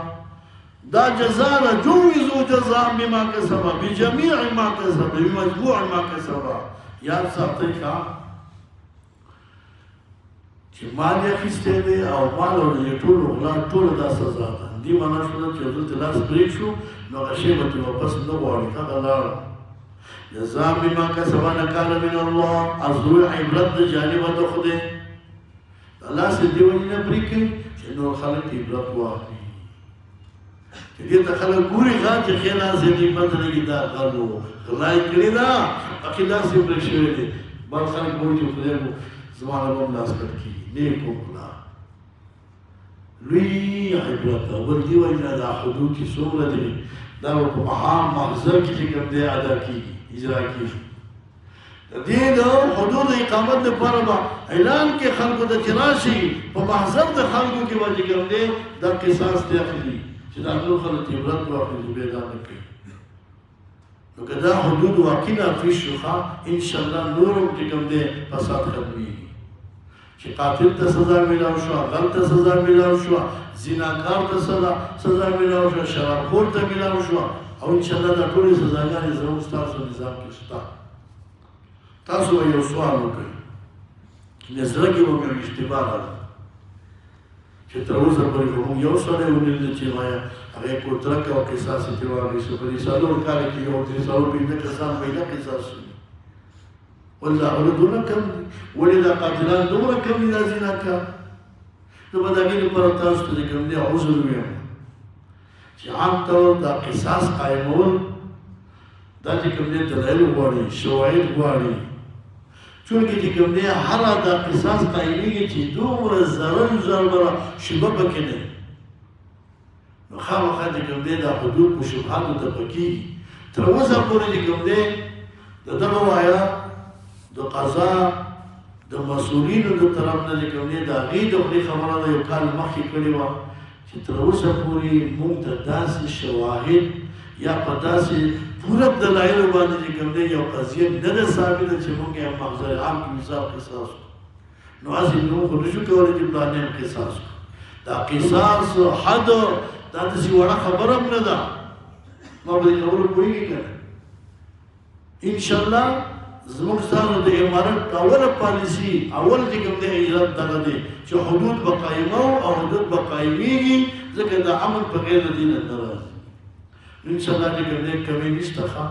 دا جزا ده جوزوا جزاء بما کسبه بجمیع ما کسبه بمجموع ما کسبه. یاد ساتئ ښه چې مال یې اخیستی دی او مال او د ټولو غلا ټوله دا سزا ده. دې معنا شوله چې دلته لاس پرېږ شو نو هغه شی به ترې واپس نه غواړي، هغه لاړه. جزاء بما کسبه نکالا من الله، ازروی عبرت د جانبه د خدای. الله سے دې وجې نه پرې کوي چې نور خلک عبرت واخلي، چې دې ته خلک ګوري ښه چې خیر هسې دې پته لګي دا غل و غلا یې کړې ده هغې داسې پرې شوی دی. بل خلک به وایي چې خدای مو زما نه به هم لاس کټ کېږي. نیک وکړه لوی عبرت ده. بل دې وجې نه دا حدود چې څومره دي دا به په عام محضر کې چې کوم دی ادا کېږي، اجرا کېږي. د دې د حدود اقامت لپاره به اعلان کې خلکو ته چې راشي په محضر د خلکو کې به چې کوم دی دا قصاص دی اخلي چې دا ټول خلک عبرت واخلي چې بیا دا نه کوي. نو که دا حدود واقعي نافذ شو ښه انشاءالله نور هم چې کوم دی فساد ختمېږي، چې قاتل ته سزا میلاو شوه، غل ته سزا میلاو شوه، زناکار ته سزا میلاو شوه، شرابخور ته میلاو شوه او انشاءالله دا ټولې سزاګانې زموږ ستاسو نظام کې شته. تاسو به یو سوال وکړئ، زړه کې به مې اشتباه راغله چې تر اوسه پورې خو موږ یو سړی ولیدل چې وایه هغه یې کوترک او قصاص یې ترې واخیستو. په دې 4 کاله کې یو 315 کسان پیدا قصاص شوي. ولې دا هغه دونه کم دي؟ ولې دا قاتلان دومره کم دي دا زناکار؟ نو په د هغې لپاره تاسو ته چې کوم دی عذر ویم چې عام طور دا قصاص قایمول دا چې کوم دی دلایل غواړي، شواهد غواړي. چونکې چې کوم دی هره دا قصاص قایمېږي چې دومره ضرر ضربره شبه پکې نه وي، نو خامخا چې کوم دی دا حدود په شبهاتو ته پکېږي. تر اوسه پورې چې کوم دی د دغه وایه د قضا د مسؤلینو د طرف نه چې کوم دی د هغې د خولې خبره ده یو کال مخکې کړې وه چې تر اوسه پورې موږ ته داسې شواهد یا په داسې پوره دلایلو باندې چې کوم دی یو قضیه نه ده ثابته چې موږ یې محضر عام کې مثال قصاص کړو. نو هسې موږ خو نشو کولی چې پلانې هم قصاص کړو. دا قصاص حد دا داسې وړه خبره هم نه ده. ما په دې خبرو پوهېږي که نه؟ انشاءالله زموږ ستاسو د امارت اوله پالیسي اول چې کوم دی اجرات دغه دی چې حدود به قایمو او حدود به قایمېږي ځکه د امن په غیر دین نه راځي. انشاءالله چې کوم دی کمې نشته ښه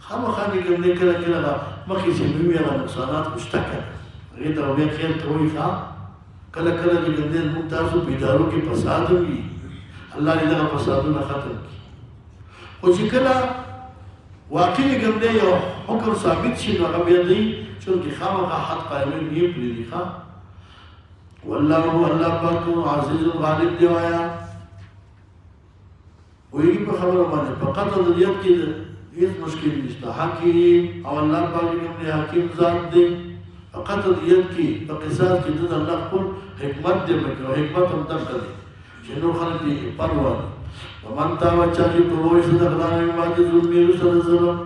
خامخا چې کوم دی کله کله مخکې چې مې وویل نقصانات خو شته که هغې ته به بیا خیر کوئ ښه کله کله چې کوم دی زموږ تاسو په ادارو کې فساد هم وي، الله دې دغه فسادونه ختم کړي. خو چې کله واقعي کوم دی یو حکم ثابت شي نو هغه بیا دی چونکې خامخا حد قایمول یې پرېږدي ښه. والله الله پاک عزیز غالب دی وایه ویږي په خبره باندې په قتل د ید کې هېڅ مشکل نشته. حکیم او الله پاک کوم دی حکیم ذات دی. په قتل د ید کې په قصاص کې د الله خپل حکمت دی پکې او حکمت هم دغه دی چې نور خلک یې پروا نه. ومن تاب چا چې توبه وایستله د غلا نه بعد ظلم یې وروسته د ظلم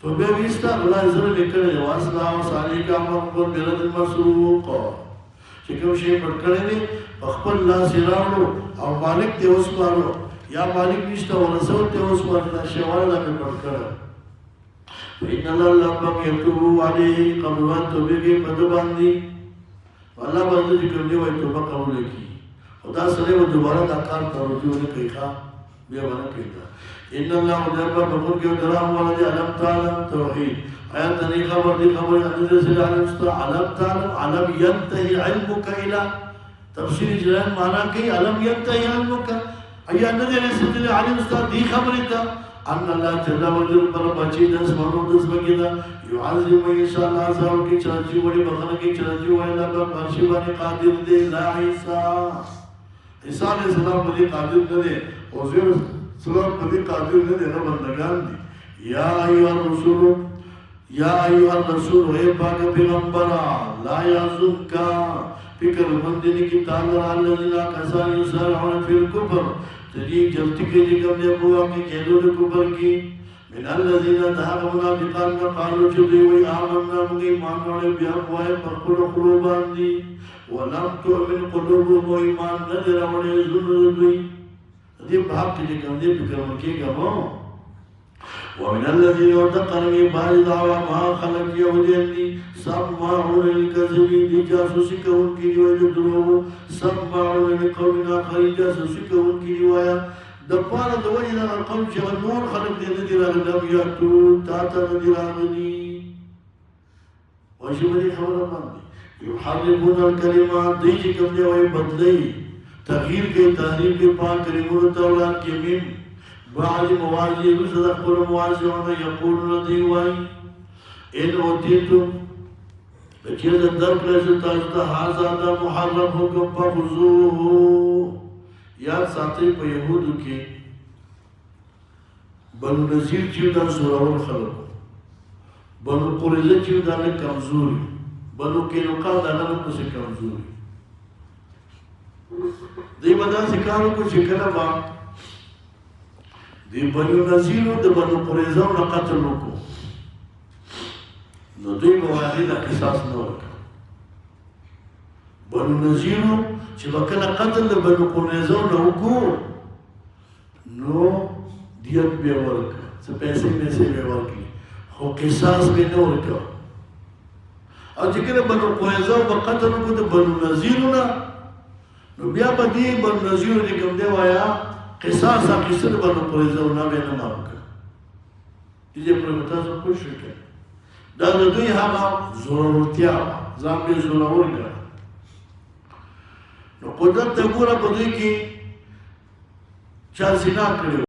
توبه یې ویسته غلا یې ظلم یې کړی دی واصلح وصالح کامل خپل بلد المسروق چې کوم شی پټ کړی دی په خپل لاس یې راوړو او مالک ته وسپارو یا مالک نشته ورسول ته وسپارو دا شی والا مې پټ کړی. فإن الله پاک یتوب علیه قبلوان توبې کې په ده باندې الله باندې چې کوم دی وایي توبه قبوله کړي خدا سره و دوباره دا کار توجه نه کوي ښا بیا ونه کوي ان الله جل بقول کې درام ولد علم تعلم توحید آیات نه خبر دي خبر ان رسول الله علم تعلم علم ينتهي علمك الى تفسیر جلال معنا کوي علم ينتهي علمك ایا نه رسول الله علم استاد دي خبره ده ان الله جل وجل پر بچی د اسمانو د زمګیدا يعذب من شاء الله عذاب کی چرچی وړي بخنه کی چرچی وړي لا پر مرشي باندې قادر دی لا عیسی عیسی علیہ السلام باندې قادر نه دی او زیر سلام باندې قادر نه دی نو بندگان دي یا ایها الرسول اے پاک پیغمبر لا یحزنک فکر مندنی کی تعالی الذین کسان یسارعون فی الکفر تجیب جلتی کے جگم نے قوام کی کہدو نے کفر کی من الذین دہاق منافقان میں قالو چلی وی آمنا مگی مانوڑے بیان وائے پر قلوبان دی ولم تؤمن قلوبهم و ایمان ندر وڑے ذنردوی دی بحق کی جگم دے فکر مکی گمو ومن الذين ارتقوا بعد دعوى ما خلق يهودين سماعون للكذب جاسوسي كون کی روایت درو سماعون لقوم آخر جاسوسي كون کی روایت دپار د وجه د قوم چې نور خلق دې نه دي راغلي یا تو تا ته نه دي راغلي واجب دي خبره باندې يحرفون الكلمات دې چې کوم دی وایي بدلي تغییر کې تحریف کې پاک کلمو ته اولاد کې مين بعض موازی رسد اخبر موازیون یقولون دیوائی ان اوتیتم لچید درک لیسے تاجتا حازادا محرم حکم پا خضوہو یاد ساتے پا یہودو کی بنو نظیر چیو دا سوراول خلق بنو قریزہ چیو دا نے کمزوری بنو کینوکا دا نے کسی کمزوری دی بدا سکارو کو شکل با دی بنو نظیر د بنو قریظه نه قتل وکړو نو دوی موالید قصاص نه ورکړ بنو نظیر چې وکړه قتل د بنو قریظه نه وکړو نو دیت به ورکړ څه پیسې به ورکړي خو قصاص به نه ورکړ او چې کله بنو قریظه په قتل وکړو د بنو نظیر نه نو بیا به دی بنو نظیر دې کوم دی وایا قصاص اخیستل بنو قریظه او نه به نه مارکه دې په متاسو خوش کړه دا د دوی هغه ضرورتیا ځان به ضرور کړه نو قدرت ته ګوره په دوی کې چا زنا کړو